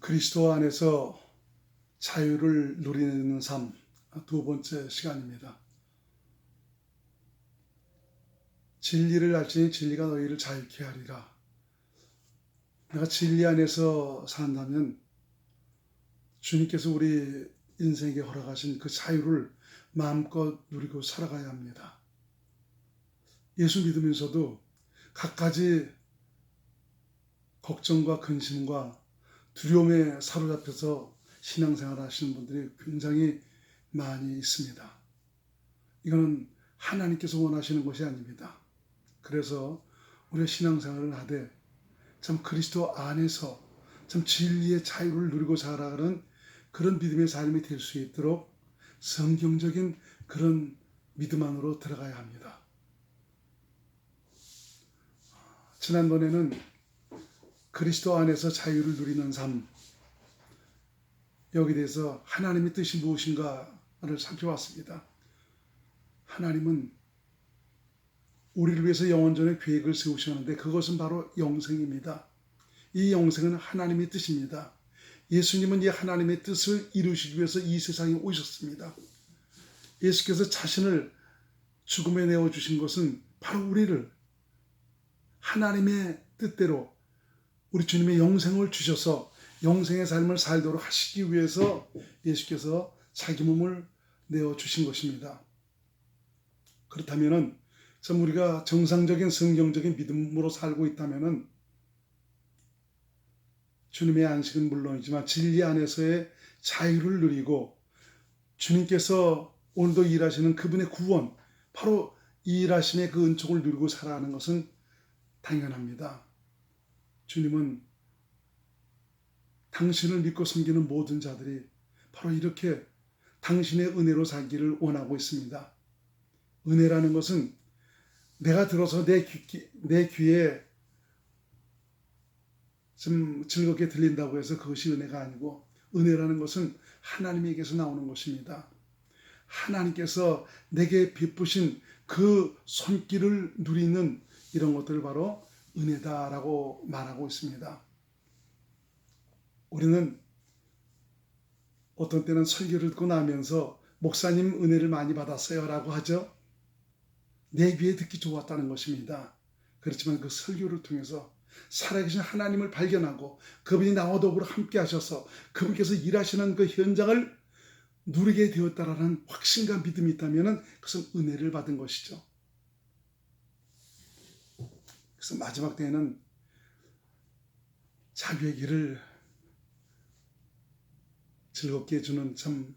그리스도 안에서 자유를 누리는 삶, 두 번째 시간입니다. 진리를 알지니 진리가 너희를 자유케 하리라. 내가 진리 안에서 산다면 주님께서 우리 인생에 허락하신 그 자유를 마음껏 누리고 살아가야 합니다. 예수 믿으면서도 갖가지 걱정과 근심과 두려움에 사로잡혀서 신앙생활 하시는 분들이 굉장히 많이 있습니다. 이거는 하나님께서 원하시는 것이 아닙니다. 그래서 우리가 신앙생활을 하되 참 그리스도 안에서 참 진리의 자유를 누리고 살아가는 그런 믿음의 삶이 될 수 있도록 성경적인 그런 믿음 안으로 들어가야 합니다. 지난번에는 그리스도 안에서 자유를 누리는 삶, 여기에 대해서 하나님의 뜻이 무엇인가를 살펴봤습니다. 하나님은 우리를 위해서 영원전에 계획을 세우셨는데 그것은 바로 영생입니다. 이 영생은 하나님의 뜻입니다. 예수님은 이 하나님의 뜻을 이루시기 위해서 이 세상에 오셨습니다. 예수께서 자신을 죽음에 내어주신 것은 바로 우리를 하나님의 뜻대로 우리 주님의 영생을 주셔서 영생의 삶을 살도록 하시기 위해서 예수께서 자기 몸을 내어주신 것입니다. 그렇다면 참 우리가 정상적인 성경적인 믿음으로 살고 있다면 주님의 안식은 물론이지만 진리 안에서의 자유를 누리고 주님께서 오늘도 일하시는 그분의 구원, 바로 이 일하심의 그 은총을 누리고 살아가는 것은 당연합니다. 주님은 당신을 믿고 섬기는 모든 자들이 바로 이렇게 당신의 은혜로 살기를 원하고 있습니다. 은혜라는 것은 내가 들어서 내 귀에 좀 즐겁게 들린다고 해서 그것이 은혜가 아니고, 은혜라는 것은 하나님에게서 나오는 것입니다. 하나님께서 내게 베푸신 그 손길을 누리는 이런 것들을 바로 은혜다라고 말하고 있습니다. 우리는 어떤 때는 설교를 듣고 나면서 목사님 은혜를 많이 받았어요 라고 하죠. 내 귀에 듣기 좋았다는 것입니다. 그렇지만 그 설교를 통해서 살아계신 하나님을 발견하고 그분이 나와 더불어 함께 하셔서 그분께서 일하시는 그 현장을 누리게 되었다라는 확신과 믿음이 있다면 그것은 은혜를 받은 것이죠. 그래서 마지막 때에는 자유의 길을 즐겁게 해주는 참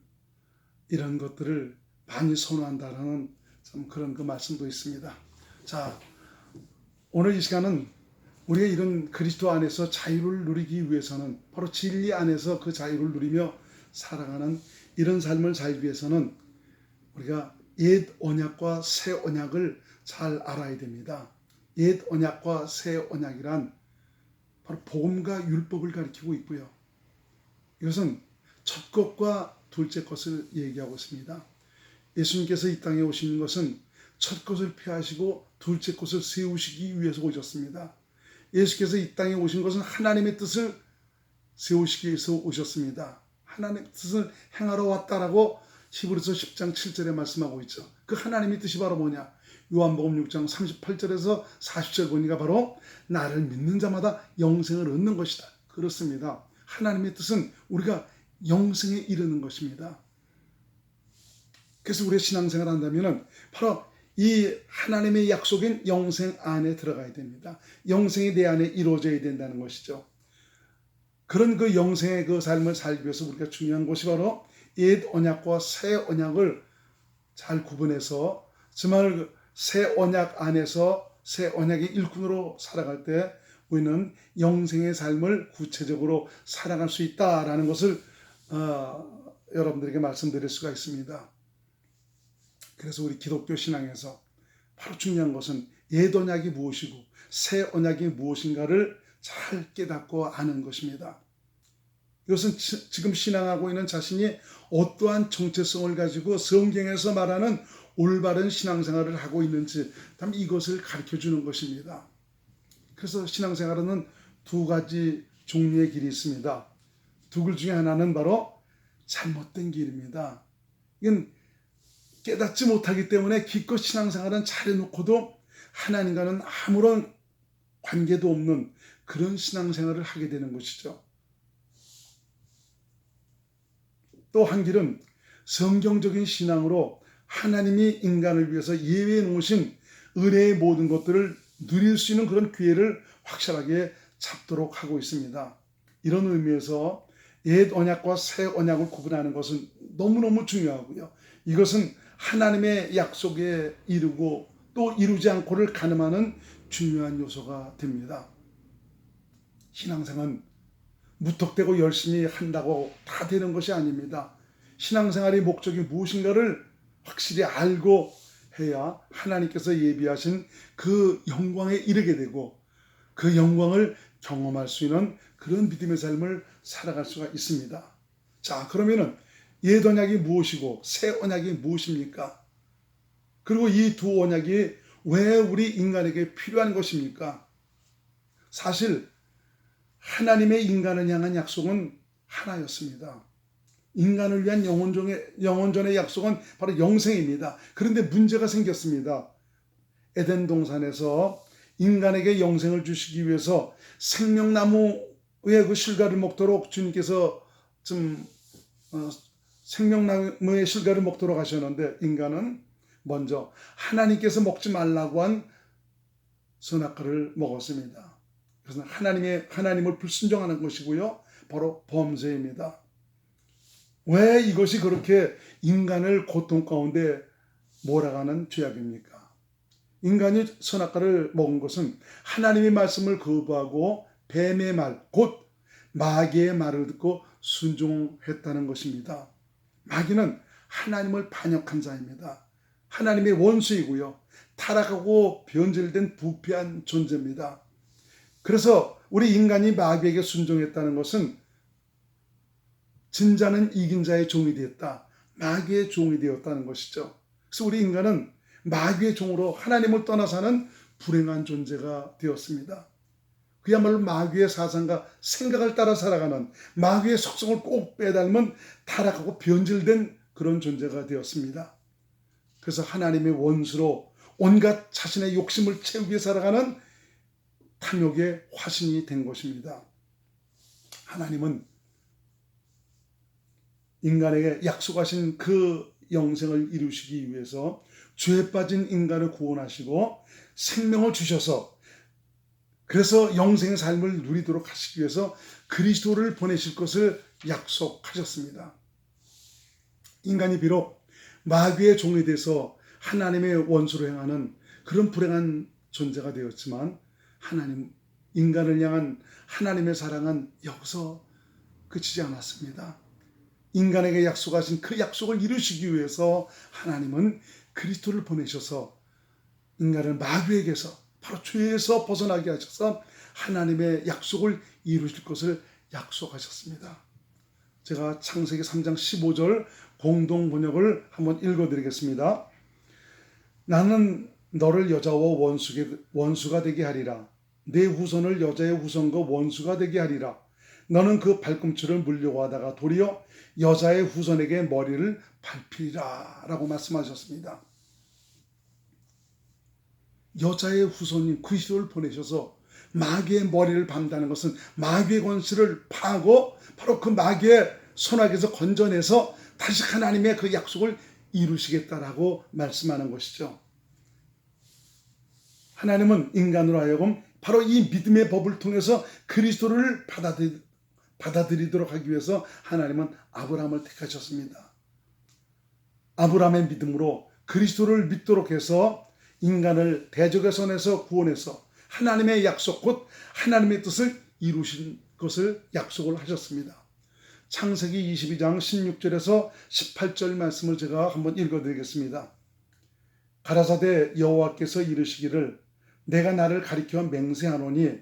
이런 것들을 많이 선호한다라는 참 그런 그 말씀도 있습니다. 자, 오늘 이 시간은 우리가 이런 그리스도 안에서 자유를 누리기 위해서는 바로 진리 안에서 그 자유를 누리며 살아가는 이런 삶을 살기 위해서는 우리가 옛 언약과 새 언약을 잘 알아야 됩니다. 옛 언약과 새 언약이란 바로 복음과 율법을 가리키고 있고요. 이것은 첫 것과 둘째 것을 얘기하고 있습니다. 예수님께서 이 땅에 오신 것은 첫 것을 폐하시고 둘째 것을 세우시기 위해서 오셨습니다. 예수께서 이 땅에 오신 것은 하나님의 뜻을 세우시기 위해서 오셨습니다. 하나님의 뜻을 행하러 왔다라고 히브리서 10장 7절에 말씀하고 있죠. 그 하나님의 뜻이 바로 뭐냐? 요한복음 6장 38절에서 40절 보니까 바로 나를 믿는 자마다 영생을 얻는 것이다. 그렇습니다. 하나님의 뜻은 우리가 영생에 이르는 것입니다. 그래서 우리가 신앙생활 한다면 바로 이 하나님의 약속인 영생 안에 들어가야 됩니다. 영생이 내 안에 이루어져야 된다는 것이죠. 그런 그 영생의 그 삶을 살기 위해서 우리가 중요한 것이 바로 옛 언약과 새 언약을 잘 구분해서 정말 새 언약 안에서 새 언약의 일꾼으로 살아갈 때 우리는 영생의 삶을 구체적으로 살아갈 수 있다라는 것을 여러분들에게 말씀드릴 수가 있습니다. 그래서 우리 기독교 신앙에서 바로 중요한 것은 옛 언약이 무엇이고 새 언약이 무엇인가를 잘 깨닫고 아는 것입니다. 이것은 지금 신앙하고 있는 자신이 어떠한 정체성을 가지고 성경에서 말하는 올바른 신앙생활을 하고 있는지 이것을 가르쳐주는 것입니다. 그래서 신앙생활은 두 가지 종류의 길이 있습니다. 두 글 중에 하나는 바로 잘못된 길입니다. 이건 깨닫지 못하기 때문에 기껏 신앙생활은 잘해놓고도 하나님과는 아무런 관계도 없는 그런 신앙생활을 하게 되는 것이죠. 또 한 길은 성경적인 신앙으로 하나님이 인간을 위해서 예외해 놓으신 은혜의 모든 것들을 누릴 수 있는 그런 기회를 확실하게 잡도록 하고 있습니다. 이런 의미에서 옛 언약과 새 언약을 구분하는 것은 너무너무 중요하고요. 이것은 하나님의 약속에 이루고 또 이루지 않고를 가늠하는 중요한 요소가 됩니다. 신앙생활은 무턱대고 열심히 한다고 다 되는 것이 아닙니다. 신앙생활의 목적이 무엇인가를 확실히 알고 해야 하나님께서 예비하신 그 영광에 이르게 되고 그 영광을 경험할 수 있는 그런 믿음의 삶을 살아갈 수가 있습니다. 자, 그러면은 옛 언약이 무엇이고 새 언약이 무엇입니까? 그리고 이 두 언약이 왜 우리 인간에게 필요한 것입니까? 사실 하나님의 인간을 향한 약속은 하나였습니다. 인간을 위한 영원전의 약속은 바로 영생입니다. 그런데 문제가 생겼습니다. 에덴 동산에서 인간에게 영생을 주시기 위해서 생명나무의 그 실과를 먹도록 주님께서 생명나무의 실과를 먹도록 하셨는데 인간은 먼저 하나님께서 먹지 말라고 한 선악과를 먹었습니다. 그래서 하나님을 불순종하는 것이고요. 바로 범죄입니다. 왜 이것이 그렇게 인간을 고통 가운데 몰아가는 죄악입니까? 인간이 선악과를 먹은 것은 하나님의 말씀을 거부하고 뱀의 말, 곧 마귀의 말을 듣고 순종했다는 것입니다. 마귀는 하나님을 반역한 자입니다. 하나님의 원수이고요. 타락하고 변질된 부패한 존재입니다. 그래서 우리 인간이 마귀에게 순종했다는 것은 진자는 이긴 자의 종이 되었다. 마귀의 종이 되었다는 것이죠. 그래서 우리 인간은 마귀의 종으로 하나님을 떠나 사는 불행한 존재가 되었습니다. 그야말로 마귀의 사상과 생각을 따라 살아가는 마귀의 속성을 꼭 빼닮은 타락하고 변질된 그런 존재가 되었습니다. 그래서 하나님의 원수로 온갖 자신의 욕심을 채우기 위해 살아가는 탐욕의 화신이 된 것입니다. 하나님은 인간에게 약속하신 그 영생을 이루시기 위해서 죄에 빠진 인간을 구원하시고 생명을 주셔서 그래서 영생의 삶을 누리도록 하시기 위해서 그리스도를 보내실 것을 약속하셨습니다. 인간이 비록 마귀의 종이 돼서 하나님의 원수로 행하는 그런 불행한 존재가 되었지만 인간을 향한 하나님의 사랑은 여기서 그치지 않았습니다. 인간에게 약속하신 그 약속을 이루시기 위해서 하나님은 그리스도를 보내셔서 인간을 마귀에게서 바로 죄에서 벗어나게 하셔서 하나님의 약속을 이루실 것을 약속하셨습니다. 제가 창세기 3장 15절 공동 번역을 한번 읽어드리겠습니다. 나는 너를 여자와 원수가 되게 하리라. 내 후손을 여자의 후손과 원수가 되게 하리라. 너는 그 발꿈치를 물려고 하다가 도리어 여자의 후손에게 머리를 밟히리라 라고 말씀하셨습니다. 여자의 후손인 그리스도를 보내셔서 마귀의 머리를 밟는다는 것은 마귀의 권세를 파고 바로 그 마귀의 손아귀에서 건져내서 다시 하나님의 그 약속을 이루시겠다라고 말씀하는 것이죠. 하나님은 인간으로 하여금 바로 이 믿음의 법을 통해서 그리스도를 받아들이도록 하기 위해서 하나님은 아브라함을 택하셨습니다. 아브라함의 믿음으로 그리스도를 믿도록 해서 인간을 대적의 손에서 구원해서 하나님의 약속 곧 하나님의 뜻을 이루신 것을 약속을 하셨습니다. 창세기 22장 16절에서 18절 말씀을 제가 한번 읽어드리겠습니다. 가라사대 여호와께서 이르시기를 내가 나를 가리켜 맹세하노니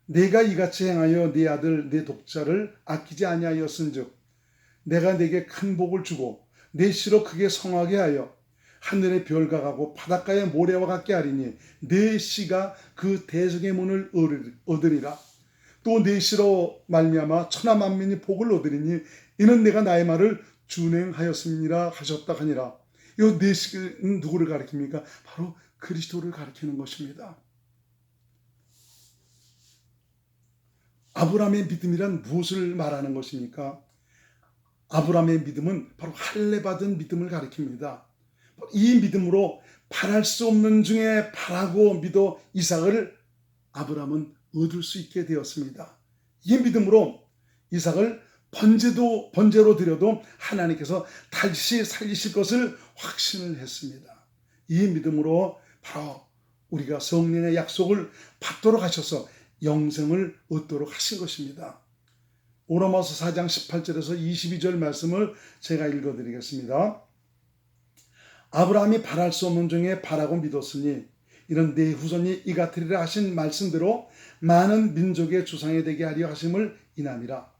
내가 이같이 행하여 네 아들 네 독자를 아끼지 아니하였은즉 내가 네게 큰 복을 주고 네 씨로 크게 성하게 하여 하늘의 별과 같고 바닷가의 모래와 같게 하리니 네 씨가 그 대적의 문을 얻으리라. 또 내 씨로 말미암아 천하 만민이 복을 얻으리니 이는 내가 나의 말을 준행하였음이라 하셨다 하니라. 이 내 씨는 누구를 가리킵니까? 바로 그리스도를 가리키는 것입니다. 아브라함의 믿음이란 무엇을 말하는 것입니까? 아브라함의 믿음은 바로 할례받은 믿음을 가리킵니다. 이 믿음으로 바랄 수 없는 중에 바라고 믿어 이삭을 아브라함은 얻을 수 있게 되었습니다. 이 믿음으로 이삭을 번제로 드려도 하나님께서 다시 살리실 것을 확신을 했습니다. 이 믿음으로 바로 우리가 성령의 약속을 받도록 하셔서 영생을 얻도록 하신 것입니다. 로마서 4장 18절에서 22절 말씀을 제가 읽어드리겠습니다. 아브라함이 바랄 수 없는 중에 바라고 믿었으니 이는 내 후손이 이같으리라 하신 말씀대로 많은 민족의 조상이 되게 하려 하심을 인함이라.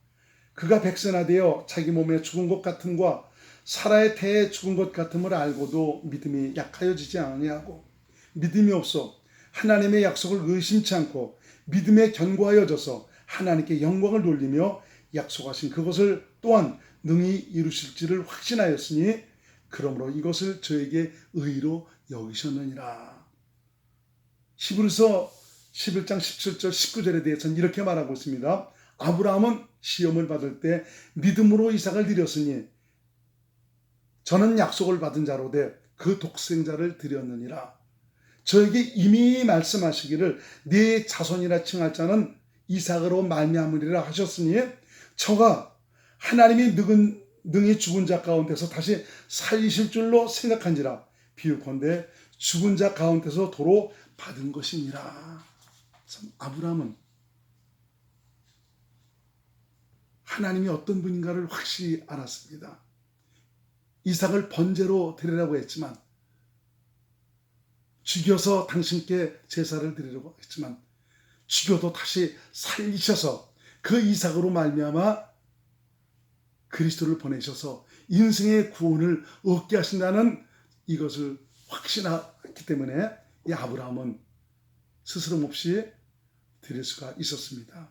그가 백선하되어 자기 몸에 죽은 것 같음과 사라의 태에 죽은 것 같음을 알고도 믿음이 약하여지지 아니하고 믿음이 없어 하나님의 약속을 의심치 않고 믿음에 견고하여져서 하나님께 영광을 돌리며 약속하신 그것을 또한 능히 이루실지를 확신하였으니 그러므로 이것을 저에게 의로 여기셨느니라. 히브리서 11장 17절 19절에 대해서는 이렇게 말하고 있습니다. 아브라함은 시험을 받을 때 믿음으로 이삭을 드렸으니 저는 약속을 받은 자로 돼 그 독생자를 드렸느니라. 저에게 이미 말씀하시기를 네 자손이라 칭할 자는 이삭으로 말미암으리라 하셨으니 저가 하나님이 능히 죽은 자 가운데서 다시 살리실 줄로 생각한지라. 비유컨대 죽은 자 가운데서 도로 받은 것이니라. 참 아브라함은 하나님이 어떤 분인가를 확실히 알았습니다. 이삭을 번제로 드리라고 했지만, 죽여서 당신께 제사를 드리려고 했지만 죽여도 다시 살리셔서 그 이삭으로 말미암아 그리스도를 보내셔서 인생의 구원을 얻게 하신다는 이것을 확신했기 때문에 이 아브라함은 스스럼 없이 드릴 수가 있었습니다.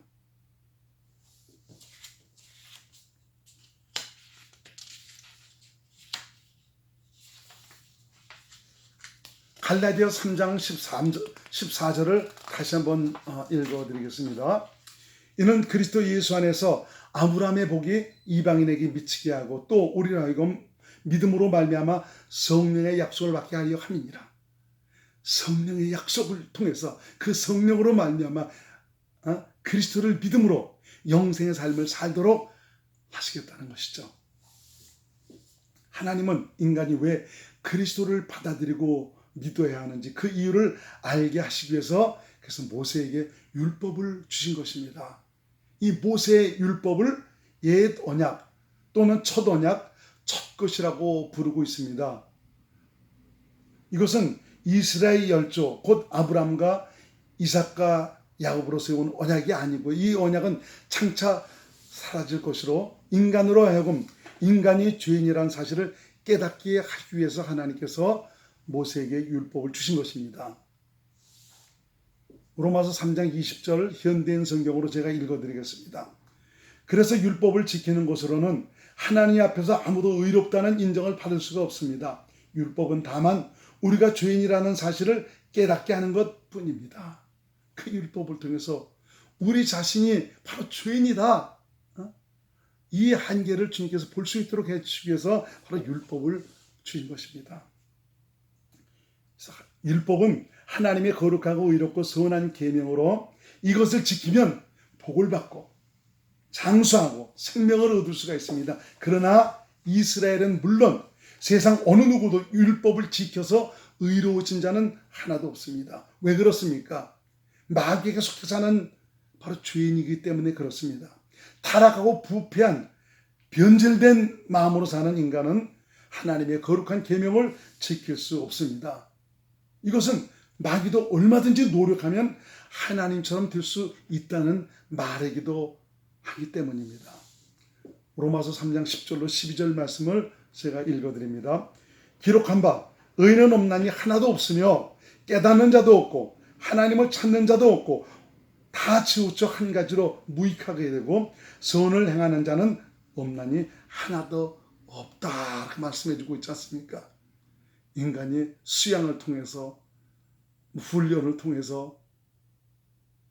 갈라디아 3장 14절을 다시 한번 읽어드리겠습니다. 이는 그리스도 예수 안에서 아브라함의 복이 이방인에게 미치게 하고 또 우리로 하여금 믿음으로 말미암아 성령의 약속을 받게 하려 함이니라. 성령의 약속을 통해서 그 성령으로 말미암아 그리스도를 믿음으로 영생의 삶을 살도록 하시겠다는 것이죠. 하나님은 인간이 왜 그리스도를 받아들이고 믿어야 하는지 그 이유를 알게 하시기 위해서 그래서 모세에게 율법을 주신 것입니다. 이 모세의 율법을 옛 언약 또는 첫 언약, 첫 것이라고 부르고 있습니다. 이것은 이스라엘 열조 곧 아브람과 이삭과 야곱으로 세운 언약이 아니고 이 언약은 장차 사라질 것으로 인간으로 하여금 인간이 죄인이라는 사실을 깨닫게 하기 위해서 하나님께서 모세에게 율법을 주신 것입니다. 로마서 3장 20절 현대인 성경으로 제가 읽어드리겠습니다. 그래서 율법을 지키는 것으로는 하나님 앞에서 아무도 의롭다는 인정을 받을 수가 없습니다. 율법은 다만 우리가 죄인이라는 사실을 깨닫게 하는 것뿐입니다. 그 율법을 통해서 우리 자신이 바로 죄인이다. 이 한계를 주님께서 볼 수 있도록 해주시기 위해서 바로 율법을 주신 것입니다. 율법은 하나님의 거룩하고 의롭고 선한 계명으로 이것을 지키면 복을 받고 장수하고 생명을 얻을 수가 있습니다. 그러나 이스라엘은 물론 세상 어느 누구도 율법을 지켜서 의로워진 자는 하나도 없습니다. 왜 그렇습니까? 마귀에게 속해 사는 바로 죄인이기 때문에 그렇습니다. 타락하고 부패한 변질된 마음으로 사는 인간은 하나님의 거룩한 계명을 지킬 수 없습니다. 이것은 마귀도 얼마든지 노력하면 하나님처럼 될 수 있다는 말이기도 하기 때문입니다. 로마서 3장 10절로 12절 말씀을 제가 읽어드립니다. 기록한 바 의인은 없나니 하나도 없으며 깨닫는 자도 없고 하나님을 찾는 자도 없고 다 치우쳐 한 가지로 무익하게 되고 선을 행하는 자는 없나니 하나도 없다. 이렇게 말씀해 주고 있지 않습니까? 인간이 수양을 통해서 훈련을 통해서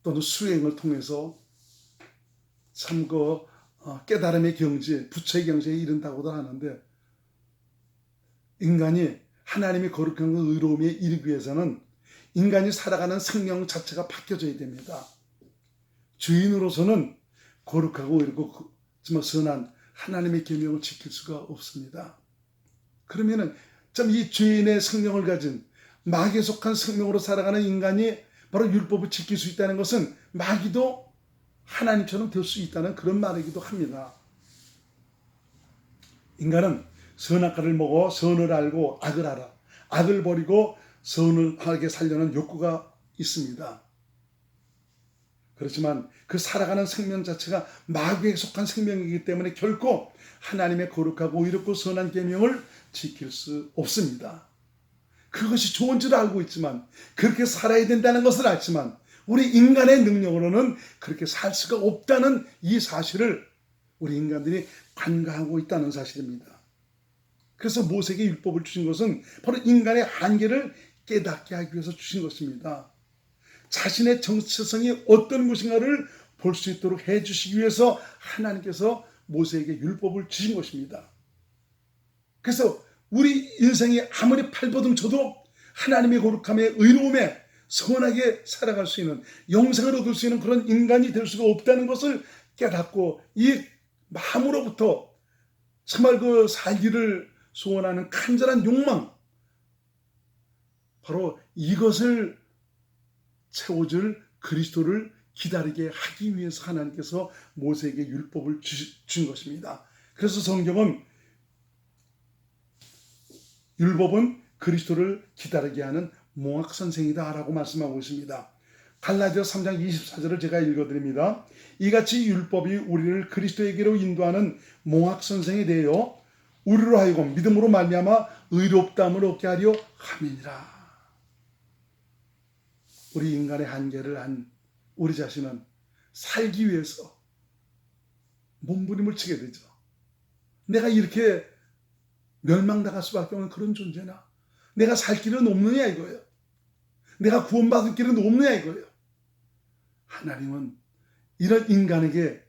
또는 수행을 통해서 참 깨달음의 경지, 부처의 경지에 이른다고도 하는데 인간이 하나님의 거룩한 의로움에 이르기 위해서는 인간이 살아가는 생명 자체가 바뀌어져야 됩니다. 죄인으로서는 거룩하고 이르고 선한 하나님의 계명을 지킬 수가 없습니다. 그러면은 참 이 죄인의 생명을 가진 마귀에 속한 생명으로 살아가는 인간이 바로 율법을 지킬 수 있다는 것은 마귀도 하나님처럼 될 수 있다는 그런 말이기도 합니다. 인간은 선악과를 먹어 선을 알고 악을 알아 악을 버리고 선을 하게 살려는 욕구가 있습니다. 그렇지만 그 살아가는 생명 자체가 마귀에 속한 생명이기 때문에 결코 하나님의 거룩하고 의롭고 선한 계명을 지킬 수 없습니다. 그것이 좋은 줄 알고 있지만 그렇게 살아야 된다는 것을 알지만 우리 인간의 능력으로는 그렇게 살 수가 없다는 이 사실을 우리 인간들이 간과하고 있다는 사실입니다. 그래서 모세에게 율법을 주신 것은 바로 인간의 한계를 깨닫게 하기 위해서 주신 것입니다. 자신의 정체성이 어떤 것인가를 볼 수 있도록 해주시기 위해서 하나님께서 모세에게 율법을 주신 것입니다. 그래서 우리 인생이 아무리 발버둥 쳐도 하나님의 거룩함에 의로움에 선하게 살아갈 수 있는 영생을 얻을 수 있는 그런 인간이 될 수가 없다는 것을 깨닫고 이 마음으로부터 정말 그 살기를 소원하는 간절한 욕망, 바로 이것을 채워줄 그리스도를 기다리게 하기 위해서 하나님께서 모세에게 율법을 준 것입니다. 그래서 성경은 율법은 그리스도를 기다리게 하는 몽학선생이다라고 말씀하고 있습니다. 갈라디아서 3장 24절을 제가 읽어드립니다. 이같이 율법이 우리를 그리스도에게로 인도하는 몽학선생이 되어 우리로 하여금 믿음으로 말미암아 의롭다함을 얻게 하려 함이니라. 우리 인간의 한계를 한 우리 자신은 살기 위해서 몸부림을 치게 되죠. 내가 이렇게 멸망당할 수밖에 없는 그런 존재나 내가 살 길은 없느냐 이거예요. 내가 구원받을 길은 없느냐 이거예요. 하나님은 이런 인간에게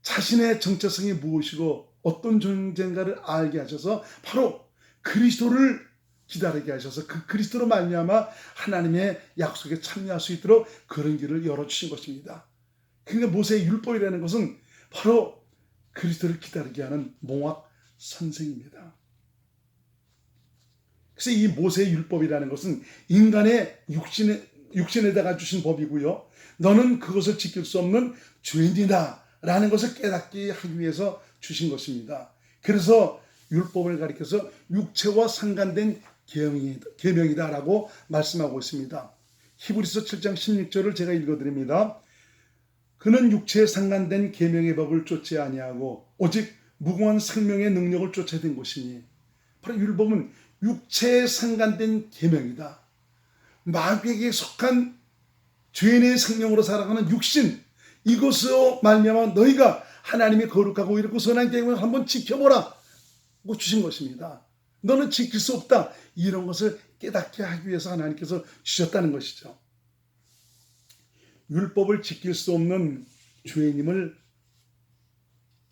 자신의 정체성이 무엇이고 어떤 존재인가를 알게 하셔서 바로 그리스도를 기다리게 하셔서 그 그리스도로 말미암아 하나님의 약속에 참여할 수 있도록 그런 길을 열어주신 것입니다. 그러니까 모세의 율법이라는 것은 바로 그리스도를 기다리게 하는 몽학 선생입니다. 그래서 이 모세의 율법이라는 것은 인간의 육신에다가 주신 법이고요. 너는 그것을 지킬 수 없는 죄인이다 라는 것을 깨닫게 하기 위해서 주신 것입니다. 그래서 율법을 가리켜서 육체와 상관된 계명이다라고 말씀하고 있습니다. 히브리서 7장 16절을 제가 읽어드립니다. 그는 육체에 상관된 계명의 법을 쫓지 아니하고 오직 무궁한 생명의 능력을 쫓아야 된 것이니 바로 율법은 육체에 상관된 계명이다. 마귀에게 속한 죄인의 생명으로 살아가는 육신, 이것으로 말미암아 너희가 하나님의 거룩하고 이렇고 선한 계명을 한번 지켜보라 고 주신 것입니다. 너는 지킬 수 없다. 이런 것을 깨닫게 하기 위해서 하나님께서 주셨다는 것이죠. 율법을 지킬 수 없는 죄인임을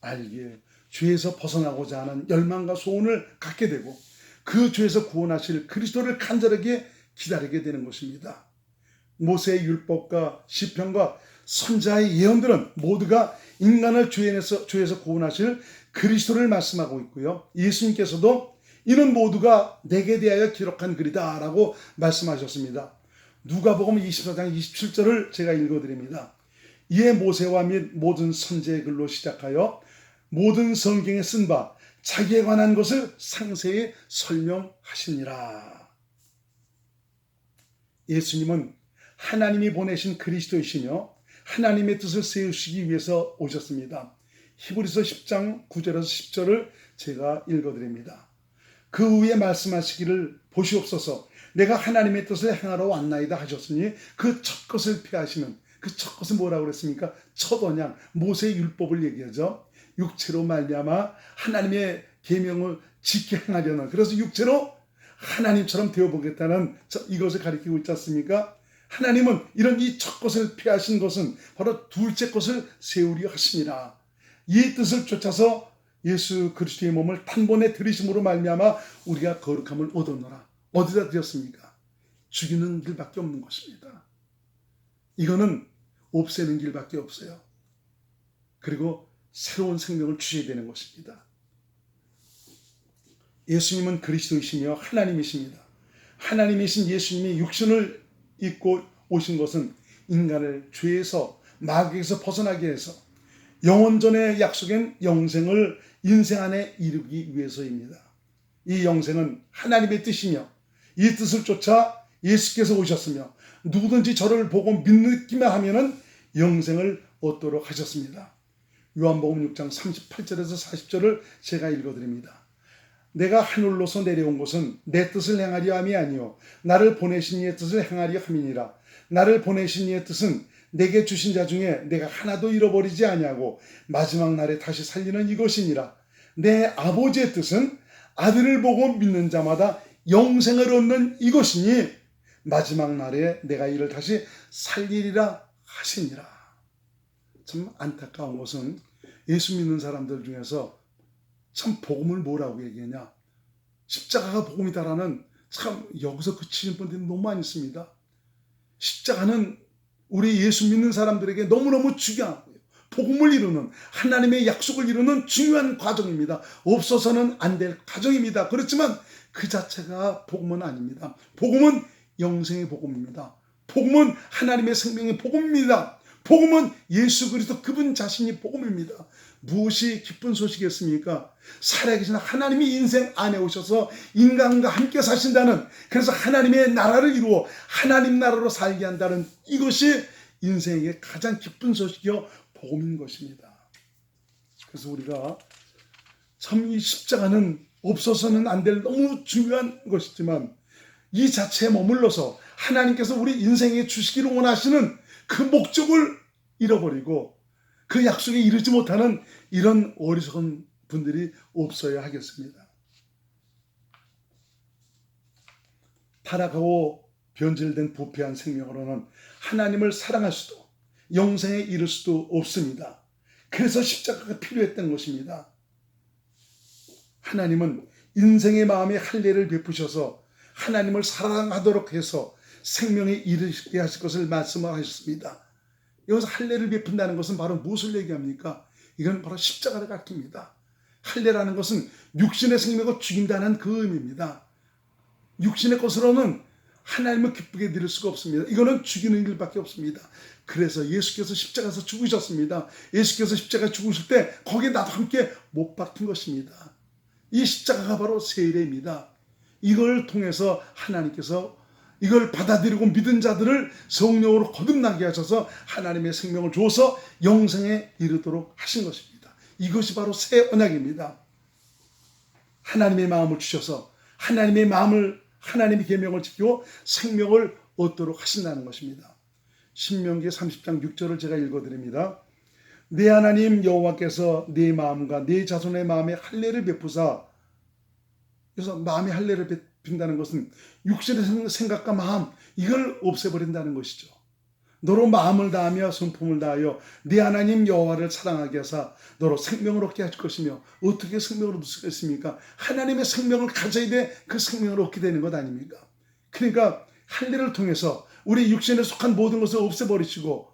알기에 죄에서 벗어나고자 하는 열망과 소원을 갖게 되고 그 죄에서 구원하실 그리스도를 간절하게 기다리게 되는 것입니다. 모세의 율법과 시편과 선지자의 예언들은 모두가 인간을 죄에서 구원하실 그리스도를 말씀하고 있고요. 예수님께서도 이는 모두가 내게 대하여 기록한 글이다 라고 말씀하셨습니다. 누가복음 24장 27절을 제가 읽어드립니다. 이에 모세와 및 모든 선지의 글로 시작하여 모든 성경에 쓴 바 자기에 관한 것을 상세히 설명하시니라. 예수님은 하나님이 보내신 그리스도이시며 하나님의 뜻을 세우시기 위해서 오셨습니다. 히브리서 10장 9절에서 10절을 제가 읽어드립니다. 그 후에 말씀하시기를 보시옵소서 내가 하나님의 뜻을 행하러 왔나이다 하셨으니 그 첫 것을 피하시는 그 첫 것은 뭐라고 그랬습니까? 첫 언약, 모세의 율법을 얘기하죠. 육체로 말미암아 하나님의 계명을 지켜 행하려는, 그래서 육체로 하나님처럼 되어보겠다는 이것을 가리키고 있지 않습니까? 하나님은 이런 이 첫 것을 피하신 것은 바로 둘째 것을 세우려 하심이라. 이 뜻을 쫓아서 예수 그리스도의 몸을 단번에 들이심으로 말미암아 우리가 거룩함을 얻었노라. 어디다 드렸습니까? 죽이는 길밖에 없는 것입니다. 이거는 없애는 길밖에 없어요. 그리고 새로운 생명을 주셔야 되는 것입니다. 예수님은 그리스도이시며 하나님이십니다. 하나님이신 예수님이 육신을 입고 오신 것은 인간을 죄에서 마귀에서 벗어나게 해서 영원전의 약속인 영생을 인생 안에 이루기 위해서입니다. 이 영생은 하나님의 뜻이며 이 뜻을 쫓아 예수께서 오셨으며 누구든지 저를 보고 믿기만 하면은 영생을 얻도록 하셨습니다. 요한복음 6장 38절에서 40절을 제가 읽어드립니다. 내가 하늘로서 내려온 것은 내 뜻을 행하려 함이 아니요 나를 보내신 이의 뜻을 행하려 함이니라. 나를 보내신 이의 뜻은 내게 주신 자 중에 내가 하나도 잃어버리지 아니하고 마지막 날에 다시 살리는 이것이니라. 내 아버지의 뜻은 아들을 보고 믿는 자마다 영생을 얻는 이것이니 마지막 날에 내가 이를 다시 살리리라 하시니라. 참 안타까운 것은 예수 믿는 사람들 중에서 참 복음을 뭐라고 얘기하냐, 십자가가 복음이다라는, 참 여기서 그치는 분들이 너무 많이 있습니다. 십자가는 우리 예수 믿는 사람들에게 너무너무 중요한 거예요. 복음을 이루는, 하나님의 약속을 이루는 중요한 과정입니다. 없어서는 안 될 과정입니다. 그렇지만 그 자체가 복음은 아닙니다. 복음은 영생의 복음입니다. 복음은 하나님의 생명의 복음입니다. 복음은 예수 그리스도 그분 자신이 복음입니다. 무엇이 기쁜 소식이었습니까? 살아계신 하나님이 인생 안에 오셔서 인간과 함께 사신다는, 그래서 하나님의 나라를 이루어 하나님 나라로 살게 한다는, 이것이 인생의 가장 기쁜 소식이요 복음인 것입니다. 그래서 우리가 참 이 십자가는 없어서는 안 될 너무 중요한 것이지만 이 자체에 머물러서 하나님께서 우리 인생에 주시기를 원하시는 그 목적을 잃어버리고 그 약속에 이르지 못하는 이런 어리석은 분들이 없어야 하겠습니다. 타락하고 변질된 부패한 생명으로는 하나님을 사랑할 수도 영생에 이를 수도 없습니다. 그래서 십자가가 필요했던 것입니다. 하나님은 인생의 마음에 할례를 베푸셔서 하나님을 사랑하도록 해서 생명에 이르게 하실 것을 말씀하셨습니다. 여기서 할례를 베푼다는 것은 바로 무엇을 얘기합니까? 이건 바로 십자가를 가리킵니다. 할례라는 것은 육신의 생명을 죽인다는 그 의미입니다. 육신의 것으로는 하나님을 기쁘게 드릴 수가 없습니다. 이거는 죽이는 일밖에 없습니다. 그래서 예수께서 십자가에서 죽으셨습니다. 예수께서 십자가에 죽으실 때 거기에 나도 함께 못 박힌 것입니다. 이 십자가가 바로 세례입니다. 이걸 통해서 하나님께서 이걸 받아들이고 믿은 자들을 성령으로 거듭나게 하셔서 하나님의 생명을 주어서 영생에 이르도록 하신 것입니다. 이것이 바로 새 언약입니다. 하나님의 마음을 주셔서 하나님의 계명을 지키고 생명을 얻도록 하신다는 것입니다. 신명기 30장 6절을 제가 읽어드립니다. 네 하나님 여호와께서 네 마음과 네 자손의 마음에 할례를 베푸사, 그래서 마음의 할례를 베푼다는 것은 육신의 생각과 마음, 이걸 없애버린다는 것이죠. 너로 마음을 다하며 성품을 다하여 네 하나님 여호와를 사랑하게 하사 너로 생명을 얻게 하실 것이며, 어떻게 생명을 얻을 수가 있습니까? 하나님의 생명을 가져야 돼 그 생명을 얻게 되는 것 아닙니까? 그러니까 할례를 통해서 우리 육신에 속한 모든 것을 없애버리시고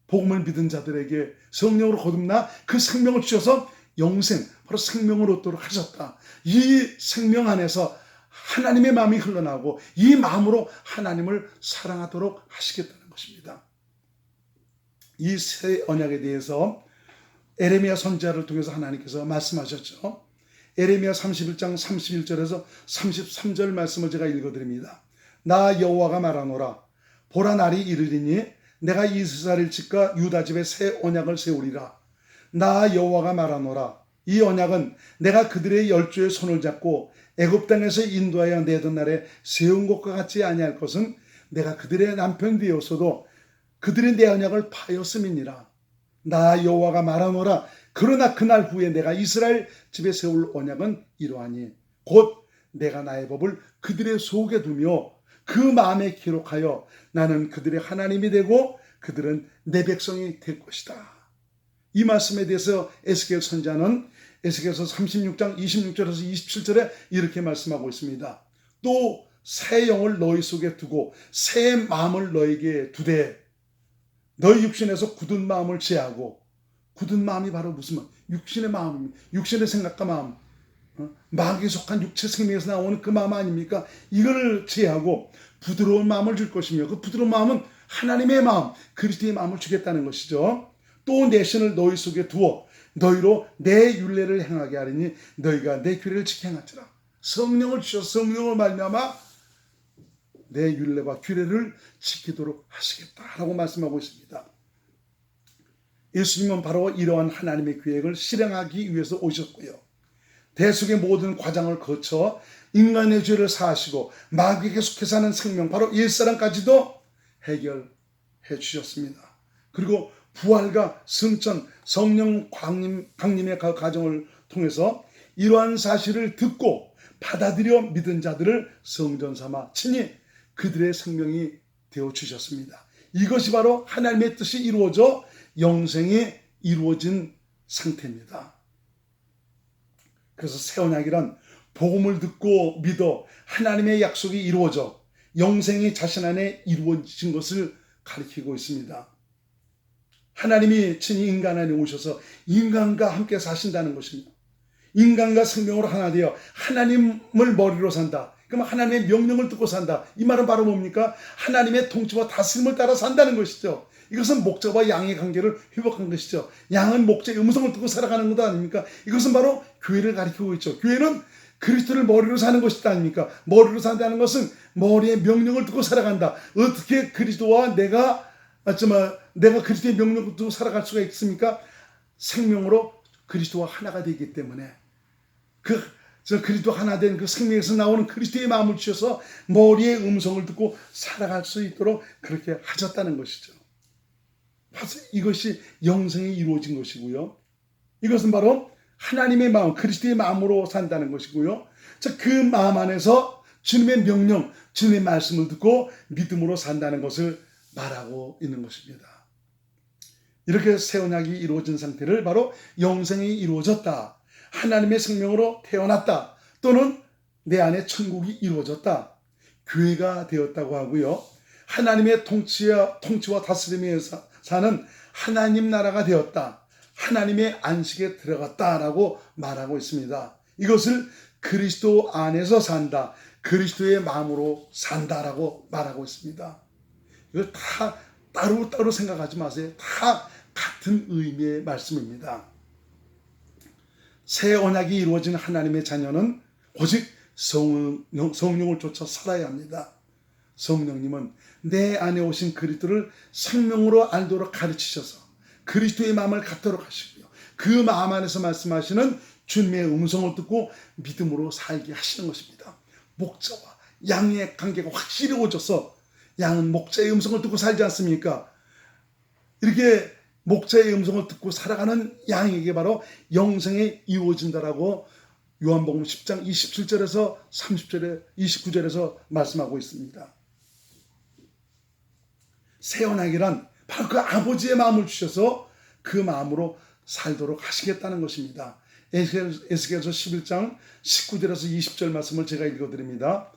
복음을 믿은 자들에게 성령으로 거듭나 그 생명을 주셔서 영생, 바로 생명을 얻도록 하셨다. 이 생명 안에서 하나님의 마음이 흘러나오고 이 마음으로 하나님을 사랑하도록 하시겠다는 것입니다. 이 새 언약에 대해서 에레미야 선지자를 통해서 하나님께서 말씀하셨죠. 에레미야 31장 31절에서 33절 말씀을 제가 읽어드립니다. 나 여호와가 말하노라. 보라 날이 이르리니 내가 이스라엘 집과 유다 집에 새 언약을 세우리라. 나 여호와가 말하노라. 이 언약은 내가 그들의 열조의 손을 잡고 애굽 땅에서 인도하여 내던 날에 세운 것과 같지 아니할 것은 내가 그들의 남편이 되었어도 그들이 내 언약을 파였음이니라. 나 여호와가 말하노라. 그러나 그날 후에 내가 이스라엘 집에 세울 언약은 이러하니 곧 내가 나의 법을 그들의 속에 두며 그 마음에 기록하여 나는 그들의 하나님이 되고 그들은 내 백성이 될 것이다. 이 말씀에 대해서 에스겔 선지자는 에스겔서 36장 26절에서 27절에 이렇게 말씀하고 있습니다. 또 새 영을 너희 속에 두고 새 마음을 너에게 두되 너희 육신에서 굳은 마음을 제하고, 굳은 마음이 바로 무슨 마음? 육신의 마음입니다. 육신의 생각과 마음, 마귀에 속한 육체 생명에서 나오는 그 마음 아닙니까? 이걸 제하고 부드러운 마음을 줄 것이며, 그 부드러운 마음은 하나님의 마음, 그리스도의 마음을 주겠다는 것이죠. 또 내 신을 너희 속에 두어 너희로 내 율례를 행하게 하리니 너희가 내 규례를 지켜 행하리라. 성령을 주셔서 성령을 말미암아 내 율례와 규례를 지키도록 하시겠다라고 말씀하고 있습니다. 예수님은 바로 이러한 하나님의 계획을 실행하기 위해서 오셨고요. 대속의 모든 과정을 거쳐 인간의 죄를 사하시고 마귀에게 속해서 하는 생명, 바로 옛사람까지도 해결해 주셨습니다. 그리고 부활과 승천, 성령 강림의 과정을 통해서 이러한 사실을 듣고 받아들여 믿은 자들을 성전 삼아 친히 그들의 생명이 되어 주셨습니다. 이것이 바로 하나님의 뜻이 이루어져 영생이 이루어진 상태입니다. 그래서 새 언약이란 복음을 듣고 믿어 하나님의 약속이 이루어져 영생이 자신 안에 이루어진 것을 가리키고 있습니다. 하나님이 친히 인간 안에 오셔서 인간과 함께 사신다는 것입니다. 인간과 생명으로 하나 되어 하나님을 머리로 산다. 그럼 하나님의 명령을 듣고 산다. 이 말은 바로 뭡니까? 하나님의 통치와 다스림을 따라 산다는 것이죠. 이것은 목자와 양의 관계를 회복한 것이죠. 양은 목자의 음성을 듣고 살아가는 것 아닙니까? 이것은 바로 교회를 가리키고 있죠. 교회는 그리스도를 머리로 사는 것이다 아닙니까? 머리로 산다는 것은 머리의 명령을 듣고 살아간다. 어떻게 그리스도와 내가 그리스도의 명령을 듣고 살아갈 수가 있습니까? 생명으로 그리스도와 하나가 되기 때문에 그리스도 하나 된 그 생명에서 나오는 그리스도의 마음을 주셔서 머리의 음성을 듣고 살아갈 수 있도록 그렇게 하셨다는 것이죠. 이것이 영생이 이루어진 것이고요. 이것은 바로 하나님의 마음, 그리스도의 마음으로 산다는 것이고요. 그 마음 안에서 주님의 명령, 주님의 말씀을 듣고 믿음으로 산다는 것을 말하고 있는 것입니다. 이렇게 새 언약이 이루어진 상태를 바로 영생이 이루어졌다, 하나님의 생명으로 태어났다, 또는 내 안에 천국이 이루어졌다, 교회가 되었다고 하고요. 하나님의 통치와 다스림에 사는 하나님 나라가 되었다, 하나님의 안식에 들어갔다라고 말하고 있습니다. 이것을 그리스도 안에서 산다, 그리스도의 마음으로 산다라고 말하고 있습니다. 이걸 다 따로따로 생각하지 마세요. 다 같은 의미의 말씀입니다. 새 언약이 이루어진 하나님의 자녀는 오직 성령을 쫓아 살아야 합니다. 성령님은 내 안에 오신 그리스도를 생명으로 알도록 가르치셔서 그리스도의 마음을 갖도록 하시고요. 그 마음 안에서 말씀하시는 주님의 음성을 듣고 믿음으로 살게 하시는 것입니다. 목자와 양의 관계가 확실히 이루어져서 양은 목자의 음성을 듣고 살지 않습니까? 이렇게 목자의 음성을 듣고 살아가는 양에게 바로 영생이 이루어진다라고 요한복음 10장 27절에서 30절에 29절에서 말씀하고 있습니다. 새 언약이란 바로 그 아버지의 마음을 주셔서 그 마음으로 살도록 하시겠다는 것입니다. 에스겔서 11장 19절에서 20절 말씀을 제가 읽어드립니다.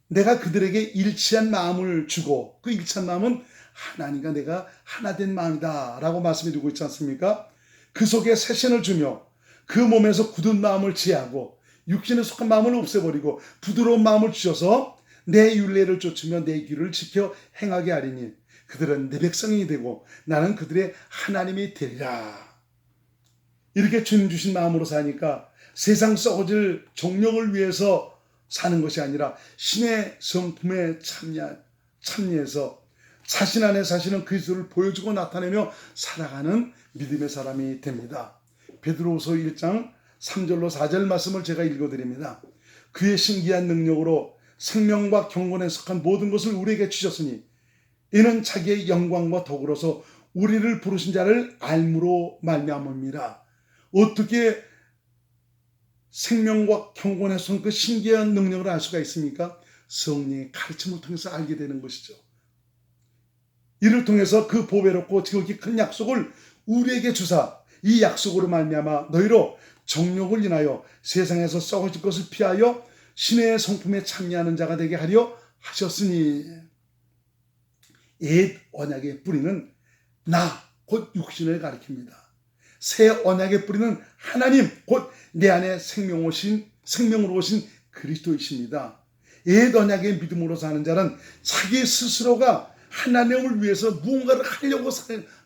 내가 그들에게 일치한 마음을 주고, 그 일치한 마음은 하나님과 내가 하나 된 마음이다 라고 말씀해주고 있지 않습니까? 그 속에 새 신을 주며 그 몸에서 굳은 마음을 제하고 육신에 속한 마음을 없애버리고 부드러운 마음을 주셔서 내 율례를 쫓으며 내 규를 지켜 행하게 하리니 그들은 내 백성이 되고 나는 그들의 하나님이 되리라. 이렇게 주님 주신 마음으로 사니까 세상 썩어질 정욕을 위해서 사는 것이 아니라 신의 성품에 참여해서 자신 안에 사시는 그리스도를 보여주고 나타내며 살아가는 믿음의 사람이 됩니다. 베드로후서 1장 3절로 4절 말씀을 제가 읽어드립니다. 그의 신기한 능력으로 생명과 경건에 속한 모든 것을 우리에게 주셨으니 이는 자기의 영광과 덕으로서 우리를 부르신 자를 알므로 말미암음이라. 어떻게 생명과 경건의 손 그 신기한 능력을 알 수가 있습니까? 성령의 가르침을 통해서 알게 되는 것이죠. 이를 통해서 그 보배롭고 지극히 큰 약속을 우리에게 주사 이 약속으로 말미암아 너희로 정욕을 인하여 세상에서 썩어질 것을 피하여 신의 성품에 참여하는 자가 되게 하려 하셨으니. 옛 언약의 뿌리는 나 곧 육신을 가리킵니다. 새 언약의 뿌리는 하나님 곧 내 안에 생명으로 오신 그리스도이십니다. 옛 언약의 믿음으로 사는 자는 자기 스스로가 하나님을 위해서 무언가를 하려고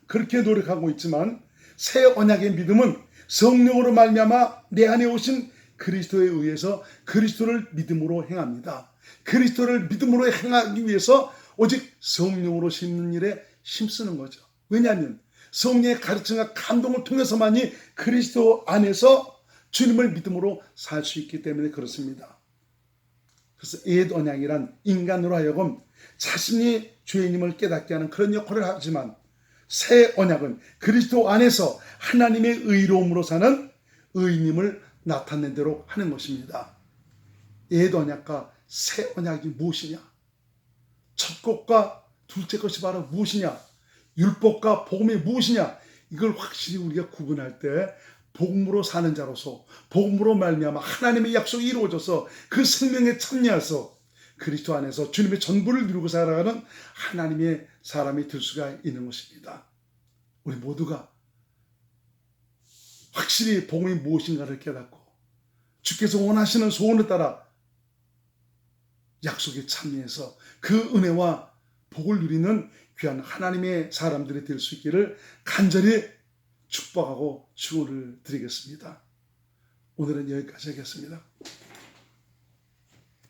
그렇게 노력하고 있지만, 새 언약의 믿음은 성령으로 말미암아 내 안에 오신 그리스도에 의해서 그리스도를 믿음으로 행합니다. 그리스도를 믿음으로 행하기 위해서 오직 성령으로 심는 일에 힘쓰는 거죠. 왜냐하면 성령의 가르침과 감동을 통해서만이 그리스도 안에서 주님을 믿음으로 살 수 있기 때문에 그렇습니다. 그래서 옛 언약이란 인간으로 하여금 자신이 죄인임을 깨닫게 하는 그런 역할을 하지만, 새 언약은 그리스도 안에서 하나님의 의로움으로 사는 의인임을 나타내도록 하는 것입니다. 옛 언약과 새 언약이 무엇이냐? 첫 것과 둘째 것이 바로 무엇이냐? 율법과 복음이 무엇이냐? 이걸 확실히 우리가 구분할 때 복음으로 사는 자로서, 복음으로 말미암아 하나님의 약속이 이루어져서 그 생명에 참여해서 그리스도 안에서 주님의 전부를 누리고 살아가는 하나님의 사람이 될 수가 있는 것입니다. 우리 모두가 확실히 복음이 무엇인가를 깨닫고 주께서 원하시는 소원을 따라 약속에 참여해서 그 은혜와 복을 누리는 귀한 하나님의 사람들이 될 수 있기를 간절히 축복하고 축원을 드리겠습니다. 오늘은 여기까지 하겠습니다.